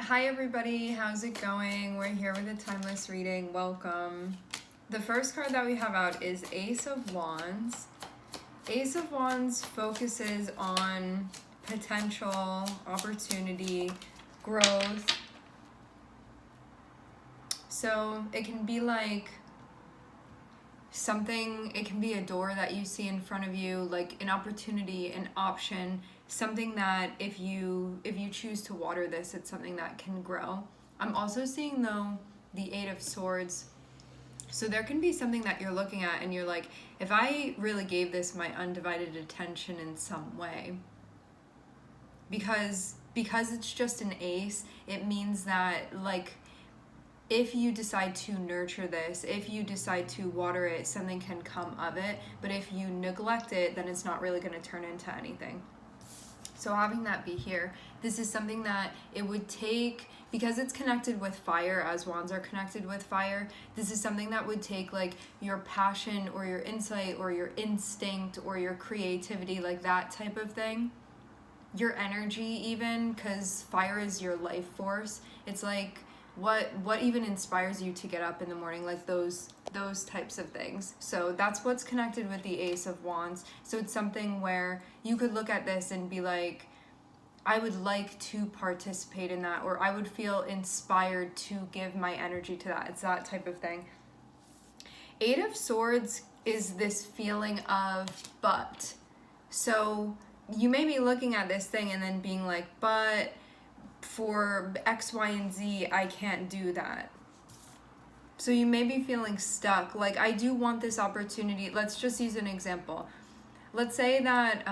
Hi everybody, how's it going? We're here with a timeless reading. Welcome. The first card that we have out is Ace of Wands. Ace of Wands focuses on potential, opportunity, growth. So it can be like something, it can be a door that you see in front of you, like an opportunity, an option, something that if you choose to water this, it's something that can grow. I'm also seeing though the Eight of Swords. So there can be something that you're looking at and you're like, if I really gave this my undivided attention in some way, because it's just an ace, it means that like if you decide to nurture this, if you decide to water it, something can come of it. But if you neglect it, then it's not really going to turn into anything. So having that be here, this is something that it would take, because it's connected with fire, as wands are connected with fire, this is something that would take like your passion or your insight or your instinct or your creativity, like that type of thing. Your energy even, because fire is your life force. It's like, what even inspires you to get up in the morning, like those types of things. So that's what's connected with the Ace of Wands. So it's something where you could look at this and be like, I would like to participate in that, or I would feel inspired to give my energy to that. It's that type of thing. Eight of Swords is this feeling of but. So you may be looking at this thing and then being like, but for X, Y, and Z, I can't do that. So you may be feeling stuck. Like, I do want this opportunity. Let's just use an example. Let's say that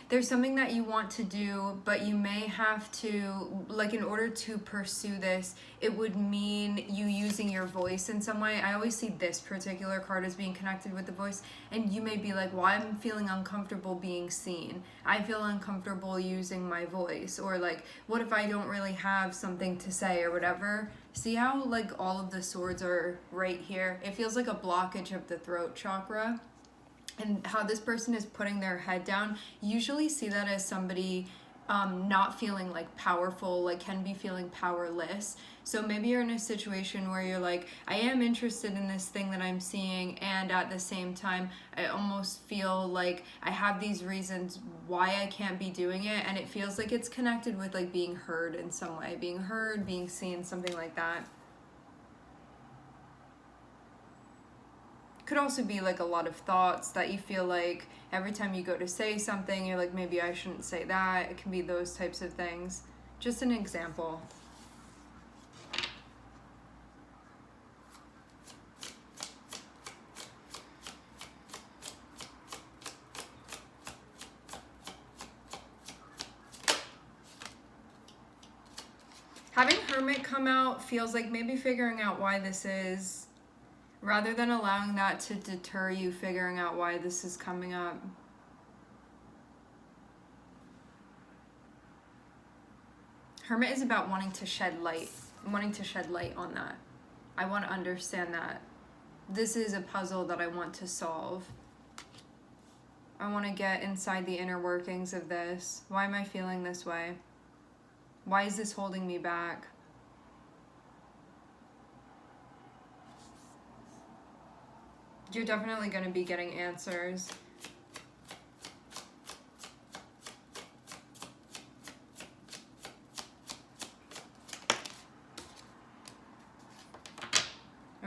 there's something that you want to do, but you may have to, like, in order to pursue this, it would mean you using your voice in some way. I always see this particular card as being connected with the voice, and you may be like, well, I'm feeling uncomfortable being seen. I feel uncomfortable using my voice, or like, what if I don't really have something to say or whatever? See how like all of the swords are right here? It feels like a blockage of the throat chakra. And how this person is putting their head down, usually see that as somebody not feeling like powerful, like can be feeling powerless. So maybe you're in a situation where you're like, I am interested in this thing that I'm seeing, and at the same time, I almost feel like I have these reasons why I can't be doing it, and it feels like it's connected with like being heard in some way, being heard, being seen, something like that. Could also be like a lot of thoughts that you feel like every time you go to say something, you're like, maybe I shouldn't say that. It can be those types of things. Just an example. Having Hermit come out feels like maybe figuring out why this is, rather than allowing that to deter you figuring out why this is coming up. Hermit is about wanting to shed light on that. I want to understand that. This is a puzzle that I want to solve. I want to get inside the inner workings of this. Why am I feeling this way? Why is this holding me back? You're definitely going to be getting answers.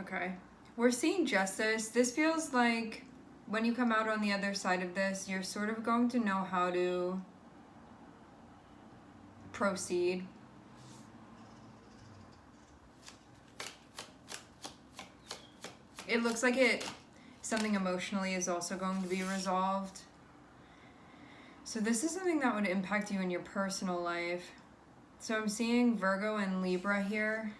Okay. We're seeing justice. This feels like when you come out on the other side of this, you're sort of going to know how to proceed. It looks like something emotionally is also going to be resolved. So this is something that would impact you in your personal life. So I'm seeing Virgo and Libra here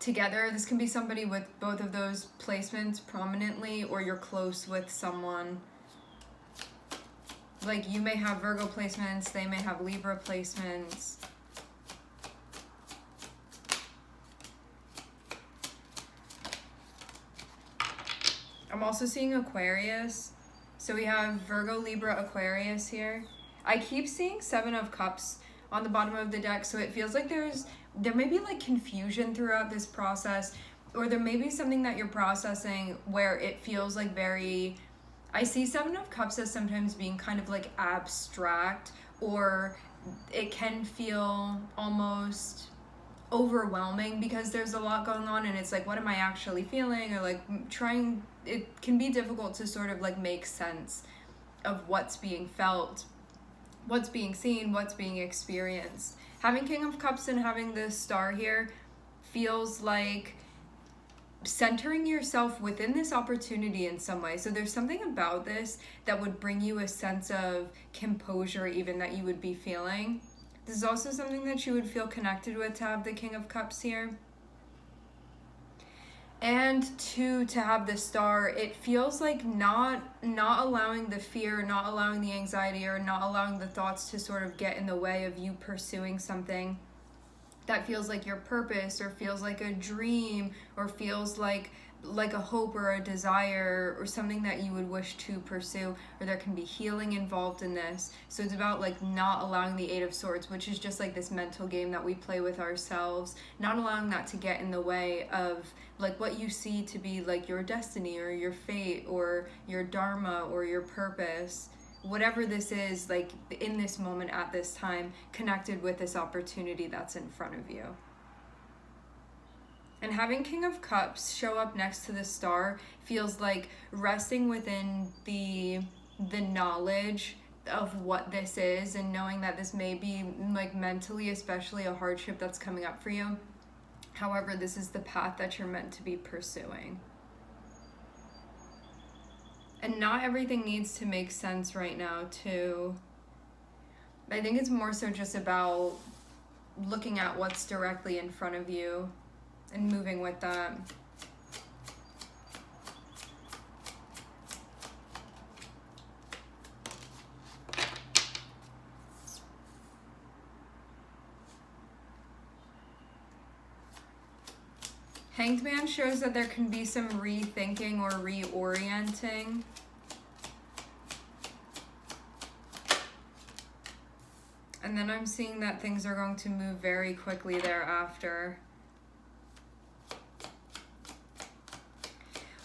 together. This can be somebody with both of those placements prominently, or you're close with someone. Like you may have Virgo placements, they may have Libra placements. I'm also seeing Aquarius. So we have Virgo, Libra, Aquarius here. I keep seeing Seven of Cups on the bottom of the deck. So it feels like there may be like confusion throughout this process, or there may be something that you're processing where it feels like very, I see Seven of Cups as sometimes being kind of like abstract, or it can feel almost overwhelming because there's a lot going on and it's like, what am I actually feeling? Or like it can be difficult to sort of like make sense of what's being felt, what's being seen, what's being experienced. Having King of Cups and having this star here feels like centering yourself within this opportunity in some way. So there's something about this that would bring you a sense of composure even that you would be feeling. This is also something that you would feel connected with to have the King of Cups here. And to have the star, it feels like not allowing the fear, not allowing the anxiety, or not allowing the thoughts to sort of get in the way of you pursuing something that feels like your purpose, or feels like a dream, or feels like a hope or a desire, or something that you would wish to pursue, or there can be healing involved in this. So it's about like not allowing the Eight of Swords, which is just like this mental game that we play with ourselves, not allowing that to get in the way of like what you see to be like your destiny or your fate or your dharma or your purpose. Whatever this is, like in this moment at this time, connected with this opportunity that's in front of you. And having King of Cups show up next to the star feels like resting within the knowledge of what this is, and knowing that this may be like mentally especially a hardship that's coming up for you. However, this is the path that you're meant to be pursuing. And not everything needs to make sense right now too. I think it's more so just about looking at what's directly in front of you and moving with that. Hanged Man shows that there can be some rethinking or reorienting. And then I'm seeing that things are going to move very quickly thereafter.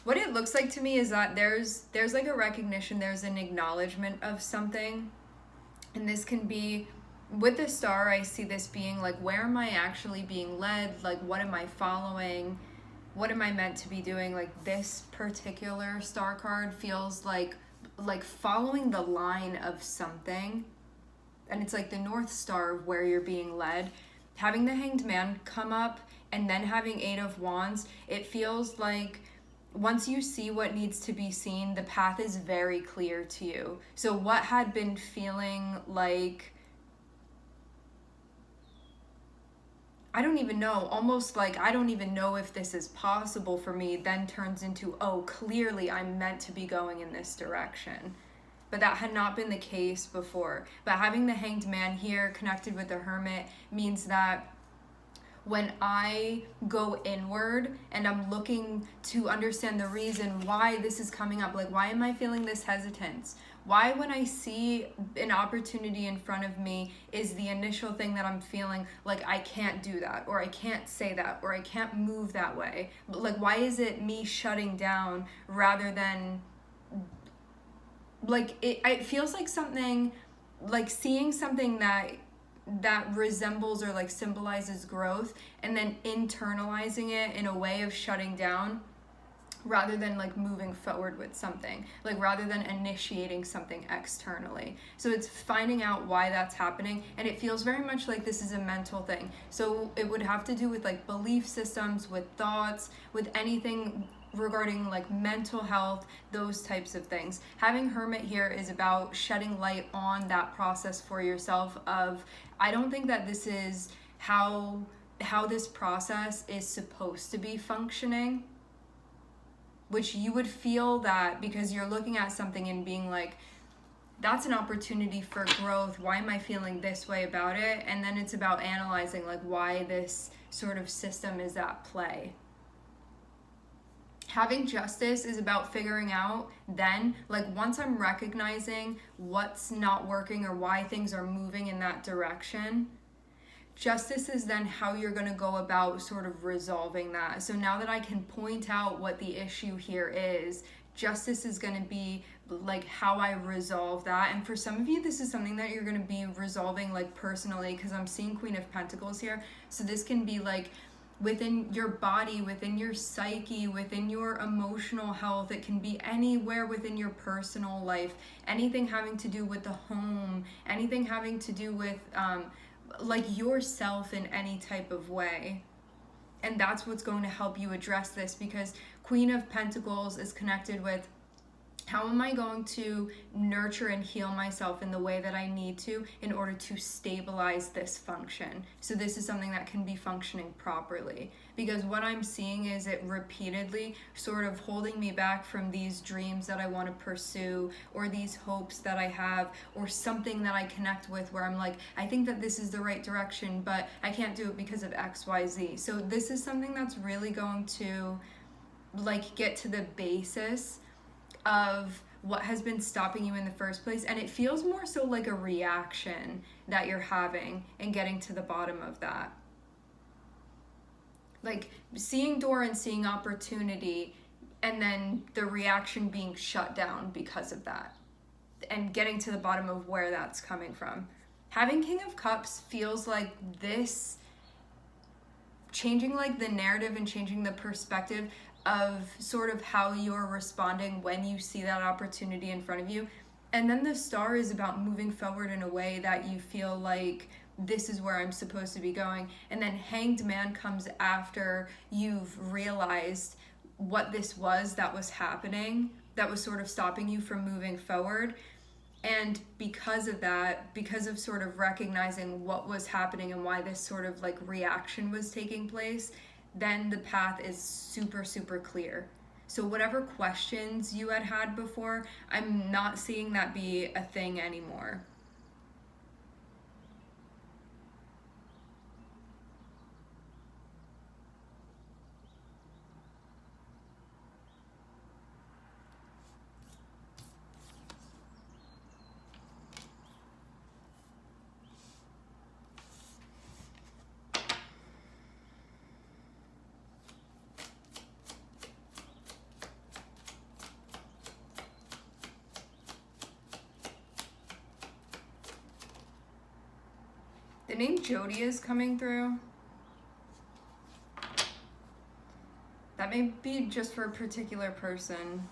What it looks like to me is that there's like a recognition, there's an acknowledgement of something. And this can be, with the star, I see this being like, where am I actually being led? Like, what am I following? What am I meant to be doing? Like, this particular star card feels like following the line of something. And it's like the North Star of where you're being led. Having the Hanged Man come up and then having Eight of Wands, it feels like once you see what needs to be seen, the path is very clear to you. So what had been feeling like, I don't even know, almost like I don't even know if this is possible for me, then turns into, oh, clearly I'm meant to be going in this direction. But that had not been the case before. But having the Hanged Man here connected with the Hermit means that when I go inward and I'm looking to understand the reason why this is coming up, like, why am I feeling this hesitance? Why, when I see an opportunity in front of me, is the initial thing that I'm feeling like I can't do that, or I can't say that, or I can't move that way? But like, why is it me shutting down rather than, like, it feels like something, like seeing something that resembles or like symbolizes growth and then internalizing it in a way of shutting down rather than like moving forward with something, like rather than initiating something externally. So it's finding out why that's happening, and it feels very much like this is a mental thing. So it would have to do with like belief systems, with thoughts, with anything regarding like mental health, those types of things. Having Hermit here is about shedding light on that process for yourself of, I don't think that this is how this process is supposed to be functioning, which you would feel that because you're looking at something and being like, that's an opportunity for growth. Why am I feeling this way about it? And then it's about analyzing like why this sort of system is at play. Having justice is about figuring out then, like once I'm recognizing what's not working or why things are moving in that direction, justice is then how you're going to go about sort of resolving that. So now that I can point out what the issue here is, justice is going to be like how I resolve that. And for some of you, this is something that you're going to be resolving like personally, because I'm seeing Queen of Pentacles here. So this can be like within your body, within your psyche, within your emotional health. It can be anywhere within your personal life, anything having to do with the home, anything having to do with like yourself in any type of way. And that's what's going to help you address this, because Queen of Pentacles is connected with how am I going to nurture and heal myself in the way that I need to in order to stabilize this function? So this is something that can be functioning properly, because what I'm seeing is it repeatedly sort of holding me back from these dreams that I want to pursue, or these hopes that I have, or something that I connect with where I'm like, I think that this is the right direction, but I can't do it because of XYZ. So this is something that's really going to like get to the basis of what has been stopping you in the first place. And it feels more so like a reaction that you're having, and getting to the bottom of that. Like seeing door and seeing opportunity, and then the reaction being shut down because of that, and getting to the bottom of where that's coming from. Having King of Cups feels like this changing like the narrative and changing the perspective of sort of how you're responding when you see that opportunity in front of you. And then the Star is about moving forward in a way that you feel like this is where I'm supposed to be going. And then Hanged Man comes after you've realized what this was that was happening, that was sort of stopping you from moving forward. And because of that, because of sort of recognizing what was happening and why this sort of like reaction was taking place, then the path is super, super clear. So whatever questions you had before, I'm not seeing that be a thing anymore. The name Jody is coming through. That may be just for a particular person.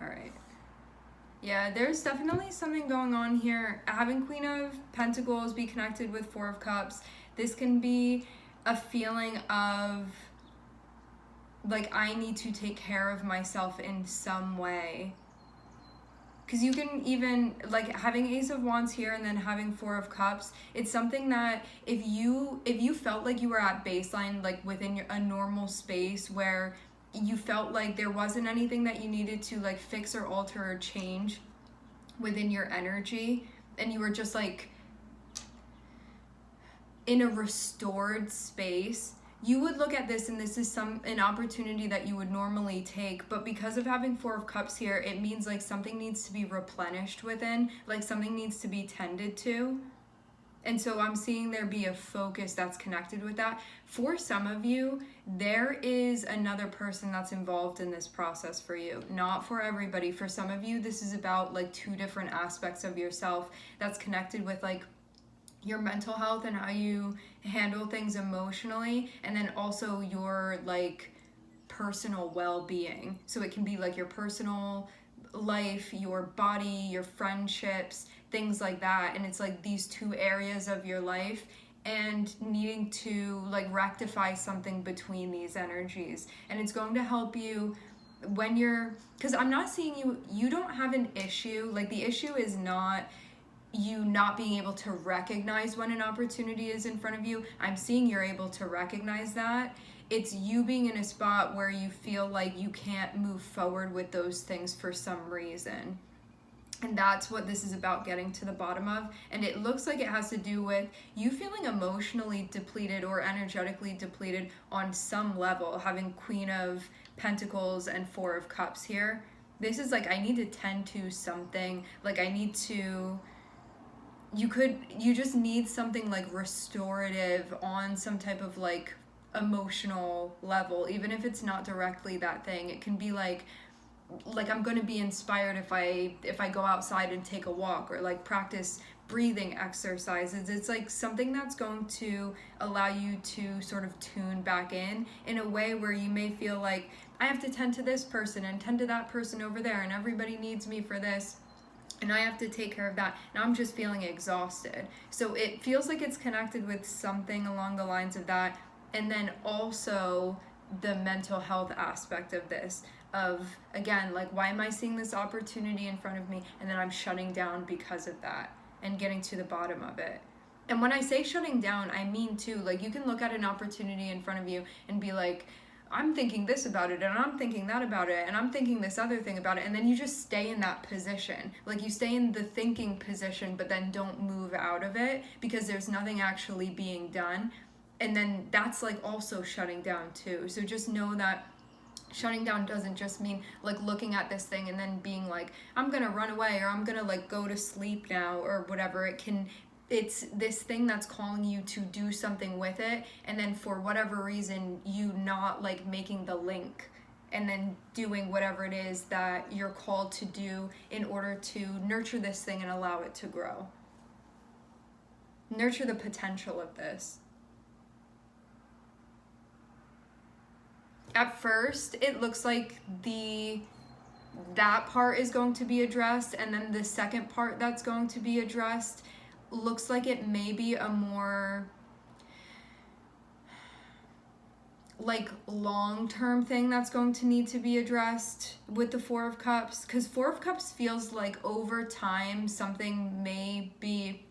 All right. Yeah, there's definitely something going on here. Having Queen of Pentacles be connected with Four of Cups, this can be a feeling of like I need to take care of myself in some way. Because you can even, like having Ace of Wands here and then having Four of Cups, it's something that if you felt like you were at baseline, like within a normal space where you felt like there wasn't anything that you needed to like fix or alter or change within your energy, and you were just like in a restored space, you would look at this and this is an opportunity that you would normally take. But because of having Four of Cups here, it means like something needs to be replenished within, like something needs to be tended to. And so I'm seeing there be a focus that's connected with that. For some of you, there is another person that's involved in this process for you. Not for everybody. For some of you, this is about like two different aspects of yourself that's connected with like your mental health and how you handle things emotionally, and then also your like personal well-being. So it can be like your personal life, your body, your friendships, things like that. And it's like these two areas of your life, and needing to like rectify something between these energies. And it's going to help you when you're, because I'm not seeing you don't have an issue. Like the issue is not you not being able to recognize when an opportunity is in front of you. I'm seeing you're able to recognize that. It's you being in a spot where you feel like you can't move forward with those things for some reason. And that's what this is about getting to the bottom of. And it looks like it has to do with you feeling emotionally depleted or energetically depleted on some level, having Queen of Pentacles and Four of Cups here. This is like, I need to tend to something. Like, I need to... You just need something like restorative on some type of like emotional level, even if it's not directly that thing. It can be like I'm going to be inspired if I go outside and take a walk, or like practice breathing exercises. It's like something that's going to allow you to sort of tune back in a way where you may feel like, I have to tend to this person and tend to that person over there, and everybody needs me for this, and I have to take care of that. Now I'm just feeling exhausted. So it feels like it's connected with something along the lines of that. And then also the mental health aspect of this, of, again, like, why am I seeing this opportunity in front of me, and then I'm shutting down because of that, and getting to the bottom of it. And when I say shutting down, I mean too, like, you can look at an opportunity in front of you and be like, I'm thinking this about it, and I'm thinking that about it, and I'm thinking this other thing about it, and then you just stay in that position. Like, you stay in the thinking position, but then don't move out of it because there's nothing actually being done. And then that's like also shutting down too. So just know that shutting down doesn't just mean like looking at this thing and then being like, I'm gonna run away, or I'm gonna like go to sleep now, or whatever. It's this thing that's calling you to do something with it, and then for whatever reason you not like making the link and then doing whatever it is that you're called to do in order to nurture this thing and allow it to grow. Nurture the potential of this. At first, it looks like that part is going to be addressed, and then the second part that's going to be addressed looks like it may be a more like long-term thing that's going to need to be addressed with the Four of Cups, because Four of Cups feels like over time something may be,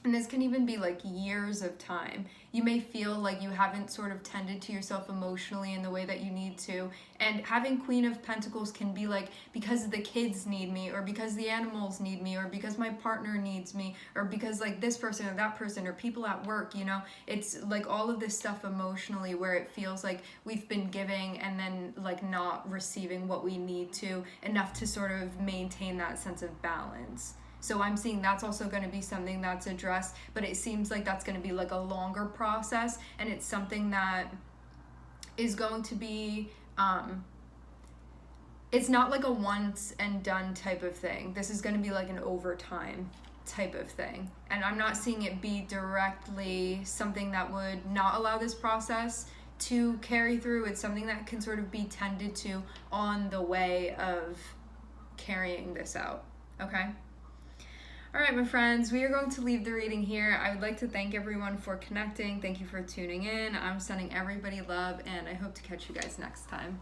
and this can even be like years of time. You may feel like you haven't sort of tended to yourself emotionally in the way that you need to. And having Queen of Pentacles can be like, because the kids need me, or because the animals need me, or because my partner needs me, or because like this person or that person, or people at work, you know? It's like all of this stuff emotionally where it feels like we've been giving and then like not receiving what we need to, enough to sort of maintain that sense of balance. So I'm seeing that's also going to be something that's addressed, but it seems like that's going to be like a longer process, and it's something that is going to be, it's not like a once and done type of thing. This is going to be like an overtime type of thing. And I'm not seeing it be directly something that would not allow this process to carry through. It's something that can sort of be tended to on the way of carrying this out, okay? All right, my friends, we are going to leave the reading here. I would like to thank everyone for connecting. Thank you for tuning in. I'm sending everybody love, and I hope to catch you guys next time.